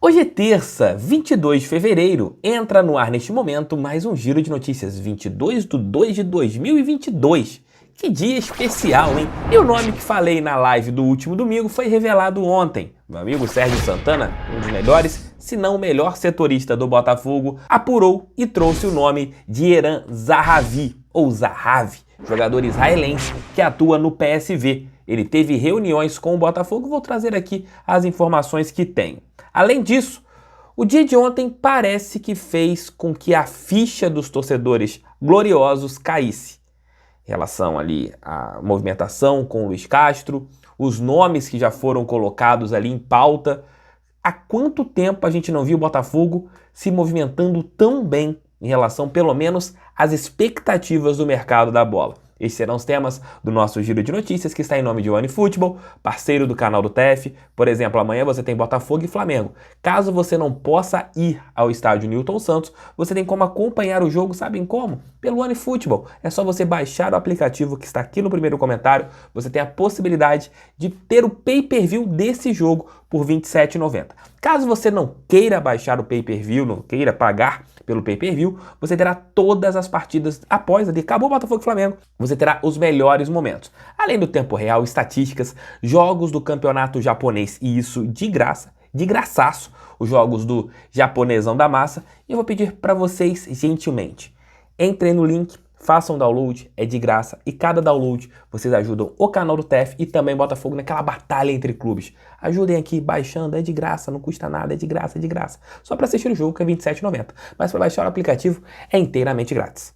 Hoje é terça, 22 de fevereiro, entra no ar neste momento mais um Giro de Notícias 22/2 de 2022. Que dia especial, hein? E o nome que falei na live do último domingo foi revelado ontem. Meu amigo Sérgio Santana, um dos melhores, se não o melhor setorista do Botafogo, apurou e trouxe o nome de Eran Zahavi, ou Zahavi, jogador israelense que atua no PSV. Ele teve reuniões com o Botafogo, vou trazer aqui as informações que tenho. Além disso, o dia de ontem parece que fez com que a ficha dos torcedores gloriosos caísse. Em relação ali à movimentação com o Luiz Castro, os nomes que já foram colocados ali em pauta. Há quanto tempo a gente não viu o Botafogo se movimentando tão bem em relação, pelo menos, às expectativas do mercado da bola? Esses serão os temas do nosso Giro de Notícias, que está em nome de OneFootball, parceiro do canal do TF. Por exemplo, amanhã você tem Botafogo e Flamengo. Caso você não possa ir ao estádio Newton Santos, você tem como acompanhar o jogo, sabem como? Pelo OneFootball. É só você baixar o aplicativo que está aqui no primeiro comentário. Você tem a possibilidade de ter o pay-per-view desse jogo por R$ 27,90. Caso você não queira baixar o pay-per-view, não queira pagar pelo pay-per-view, você terá todas as partidas após ali, acabou o Botafogo e Flamengo, você terá os melhores momentos. Além do tempo real, estatísticas, jogos do campeonato japonês, e isso de graça, de graçaço, os jogos do japonesão da massa. E eu vou pedir para vocês, gentilmente, entrem no link, façam download, é de graça, e cada download vocês ajudam o canal do TF e também Botafogo naquela batalha entre clubes. Ajudem aqui baixando, é de graça, não custa nada, é de graça, é de graça. Só para assistir o jogo que é R$ 27,90, mas para baixar o aplicativo é inteiramente grátis.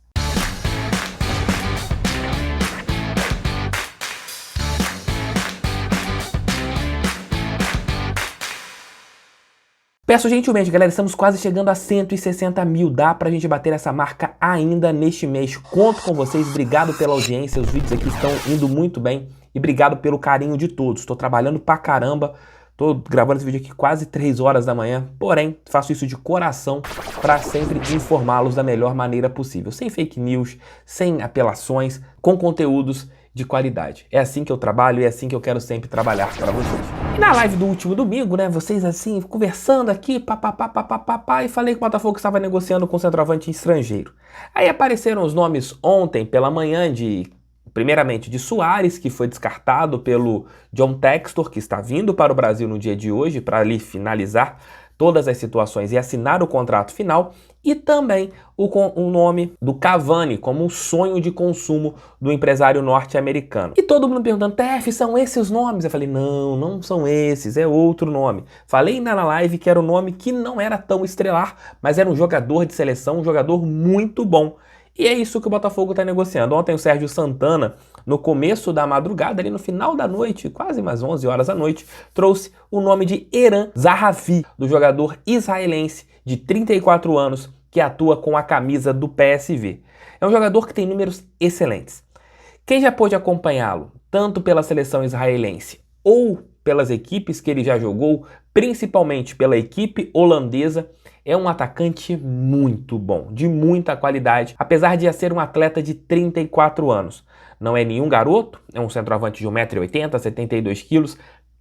Peço gentilmente, galera, estamos quase chegando a 160 mil, dá pra gente bater essa marca ainda neste mês. Conto com vocês, obrigado pela audiência, os vídeos aqui estão indo muito bem e obrigado pelo carinho de todos. Estou trabalhando pra caramba, tô gravando esse vídeo aqui quase 3 horas da manhã, porém faço isso de coração para sempre informá-los da melhor maneira possível, sem fake news, sem apelações, com conteúdos de qualidade. É assim que eu trabalho e é assim que eu quero sempre trabalhar para vocês. E na live do último domingo, né, vocês assim, conversando aqui, papapá, e falei que o Botafogo estava negociando com o centroavante estrangeiro. Aí apareceram os nomes ontem pela manhã primeiramente de Soares, que foi descartado pelo John Textor, que está vindo para o Brasil no dia de hoje para ali finalizar todas as situações e assinar o contrato final, e também o nome do Cavani como um sonho de consumo do empresário norte-americano. E todo mundo perguntando, TF, são esses os nomes? Eu falei, não, não são esses, é outro nome. Falei ainda na live que era um nome que não era tão estrelar, mas era um jogador de seleção, um jogador muito bom. E é isso que o Botafogo está negociando. Ontem o Sérgio Santana, no começo da madrugada, ali no final da noite, quase mais 11 horas da noite, trouxe o nome de Eran Zahavi, do jogador israelense de 34 anos, que atua com a camisa do PSV. É um jogador que tem números excelentes. Quem já pôde acompanhá-lo, tanto pela seleção israelense ou pelas equipes que ele já jogou, principalmente pela equipe holandesa, é um atacante muito bom, de muita qualidade, apesar de ser um atleta de 34 anos. Não é nenhum garoto, é um centroavante de 1,80 m, 72 kg,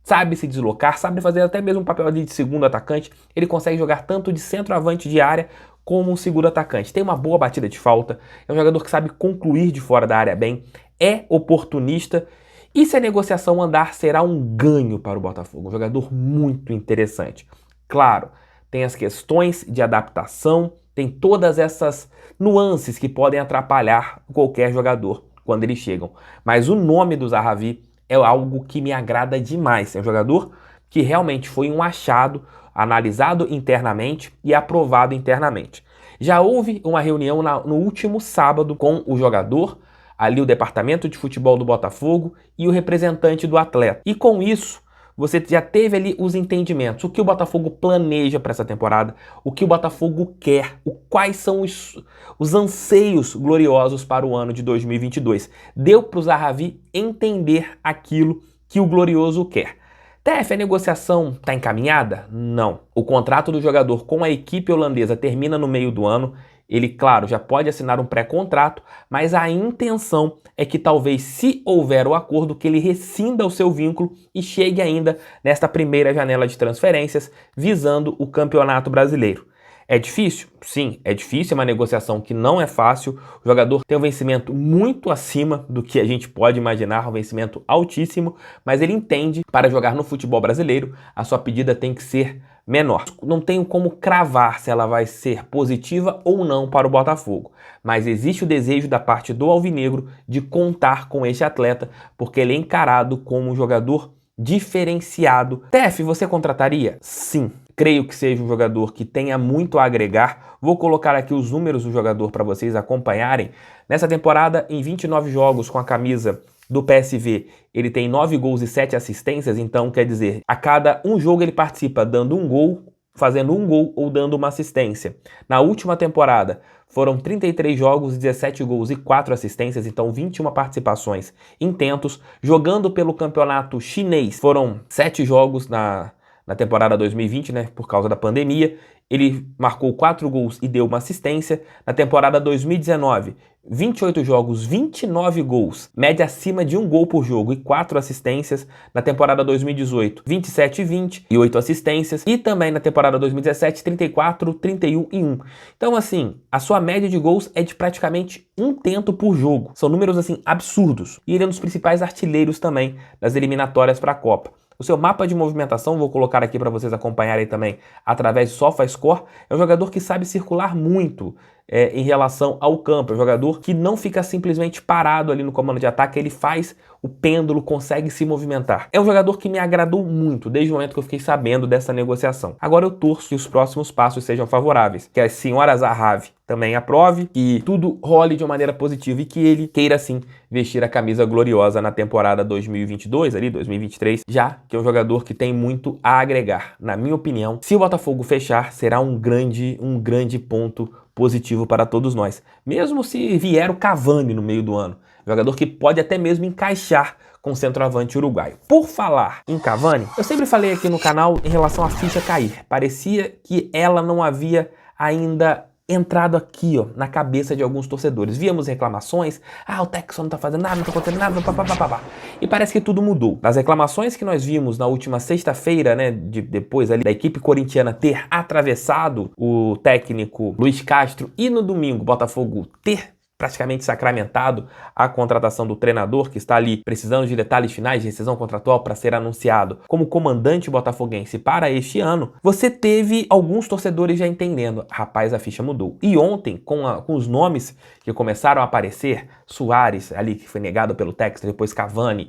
sabe se deslocar, sabe fazer até mesmo um papel ali de segundo atacante. Ele consegue jogar tanto de centroavante de área como um segundo atacante. Tem uma boa batida de falta, é um jogador que sabe concluir de fora da área bem, é oportunista. E se a negociação andar, será um ganho para o Botafogo, um jogador muito interessante. Claro, tem as questões de adaptação, tem todas essas nuances que podem atrapalhar qualquer jogador quando eles chegam. Mas o nome do Zahavi é algo que me agrada demais. É um jogador que realmente foi um achado, analisado internamente e aprovado internamente. Já houve uma reunião no último sábado com o jogador, ali o departamento de futebol do Botafogo e o representante do atleta. E com isso, você já teve ali os entendimentos, o que o Botafogo planeja para essa temporada, o que o Botafogo quer, quais são os anseios gloriosos para o ano de 2022. Deu para o Zahavi entender aquilo que o glorioso quer. TF, a negociação está encaminhada? Não. O contrato do jogador com a equipe holandesa termina no meio do ano. Ele, claro, já pode assinar um pré-contrato, mas a intenção é que talvez, se houver o acordo, que ele rescinda o seu vínculo e chegue ainda nesta primeira janela de transferências, visando o Campeonato Brasileiro. É difícil? Sim, é difícil, é uma negociação que não é fácil. O jogador tem um vencimento muito acima do que a gente pode imaginar, um vencimento altíssimo, mas ele entende que para jogar no futebol brasileiro, a sua pedida tem que ser menor. Não tenho como cravar se ela vai ser positiva ou não para o Botafogo, mas existe o desejo da parte do alvinegro de contar com este atleta, porque ele é encarado como um jogador diferenciado. TF, você contrataria? Sim. Creio que seja um jogador que tenha muito a agregar. Vou colocar aqui os números do jogador para vocês acompanharem. Nessa temporada, em 29 jogos com a camisa do PSV, ele tem 9 gols e 7 assistências, então quer dizer, a cada um jogo ele participa dando um gol, fazendo um gol ou dando uma assistência. Na última temporada, foram 33 jogos, 17 gols e 4 assistências, então 21 participações intentos. Jogando pelo campeonato chinês, foram 7 jogos na temporada 2020, né, por causa da pandemia. Ele marcou 4 gols e deu uma assistência. Na temporada 2019, 28 jogos, 29 gols, média acima de 1 gol por jogo e 4 assistências. Na temporada 2018, 27 e 20 e 8 assistências. E também na temporada 2017, 34, 31 e 1. Então, assim, a sua média de gols é de praticamente 1 tento por jogo. São números, assim, absurdos. E ele é um dos principais artilheiros também das eliminatórias para a Copa. O seu mapa de movimentação, vou colocar aqui para vocês acompanharem também através do SofaScore, é um jogador que sabe circular muito em relação ao campo. É um jogador que não fica simplesmente parado ali no comando de ataque, ele faz o pêndulo, consegue se movimentar. É um jogador que me agradou muito desde o momento que eu fiquei sabendo dessa negociação. Agora eu torço que os próximos passos sejam favoráveis, que a senhora Zahavi também aprove, que tudo role de uma maneira positiva e que ele queira sim vestir a camisa gloriosa na temporada 2022, ali 2023, já que é um jogador que tem muito a agregar. Na minha opinião, se o Botafogo fechar, será um grande ponto positivo para todos nós. Mesmo se vier o Cavani no meio do ano, jogador que pode até mesmo encaixar com o centroavante uruguaio. Por falar em Cavani, eu sempre falei aqui no canal em relação à ficha cair. Parecia que ela não havia ainda entrado aqui, ó, na cabeça de alguns torcedores. Víamos reclamações, o Texon não tá fazendo nada, não tá acontecendo nada, papapá. E parece que tudo mudou. Nas reclamações que nós vimos na última sexta-feira, né, depois ali da equipe corintiana ter atravessado o técnico Luiz Castro e no domingo o Botafogo ter praticamente sacramentado a contratação do treinador, que está ali precisando de detalhes finais de rescisão contratual para ser anunciado como comandante botafoguense para este ano, você teve alguns torcedores já entendendo, rapaz, a ficha mudou. E ontem, com os nomes que começaram a aparecer, Soares, ali que foi negado pelo Textor, depois Cavani,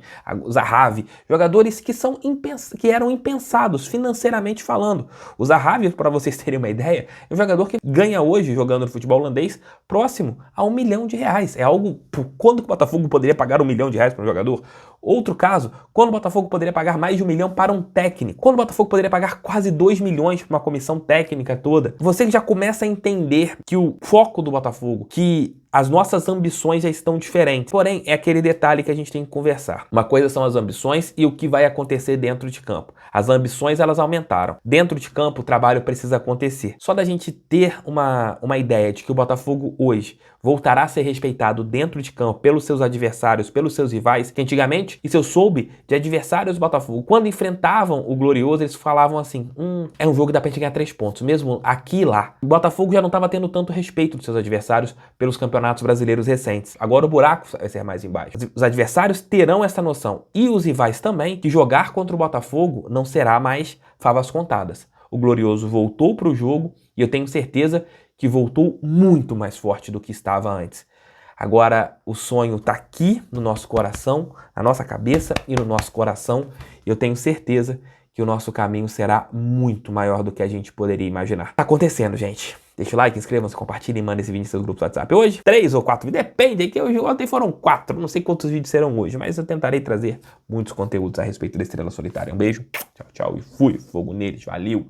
Zahavi, jogadores que eram impensados financeiramente falando. O Zahavi, para vocês terem uma ideia, é um jogador que ganha hoje, jogando no futebol holandês, próximo a R$1 milhão. É algo, quando o Botafogo poderia pagar R$1 milhão para um jogador? Outro caso, quando o Botafogo poderia pagar mais de R$1 milhão para um técnico? Quando o Botafogo poderia pagar quase R$2 milhões para uma comissão técnica toda? Você já começa a entender que o foco do Botafogo, que as nossas ambições já estão diferentes. Porém, é aquele detalhe que a gente tem que conversar. Uma coisa são as ambições e o que vai acontecer dentro de campo. As ambições, elas aumentaram. Dentro de campo, o trabalho precisa acontecer. Só da gente ter uma ideia de que o Botafogo hoje voltará a ser respeitado dentro de campo pelos seus adversários, pelos seus rivais, que antigamente, isso eu soube de adversários do Botafogo, quando enfrentavam o Glorioso, eles falavam assim, é um jogo que dá pra gente ganhar 3 pontos, mesmo aqui e lá. O Botafogo já não estava tendo tanto respeito dos seus adversários pelos campeonatos brasileiros recentes. Agora o buraco vai ser mais embaixo. Os adversários terão essa noção, e os rivais também, que jogar contra o Botafogo não será mais favas contadas. O Glorioso voltou para o jogo e eu tenho certeza que voltou muito mais forte do que estava antes. Agora o sonho está aqui no nosso coração, na nossa cabeça e no nosso coração. E eu tenho certeza que o nosso caminho será muito maior do que a gente poderia imaginar. Tá acontecendo, gente. Deixa o like, inscrevam-se, compartilhem, mandem esse vídeo em seus grupos do WhatsApp. Hoje, 3 ou 4 vídeos, depende, que hoje ontem foram 4, não sei quantos vídeos serão hoje, mas eu tentarei trazer muitos conteúdos a respeito da Estrela Solitária. Um beijo, tchau, tchau e fui, fogo neles, valeu!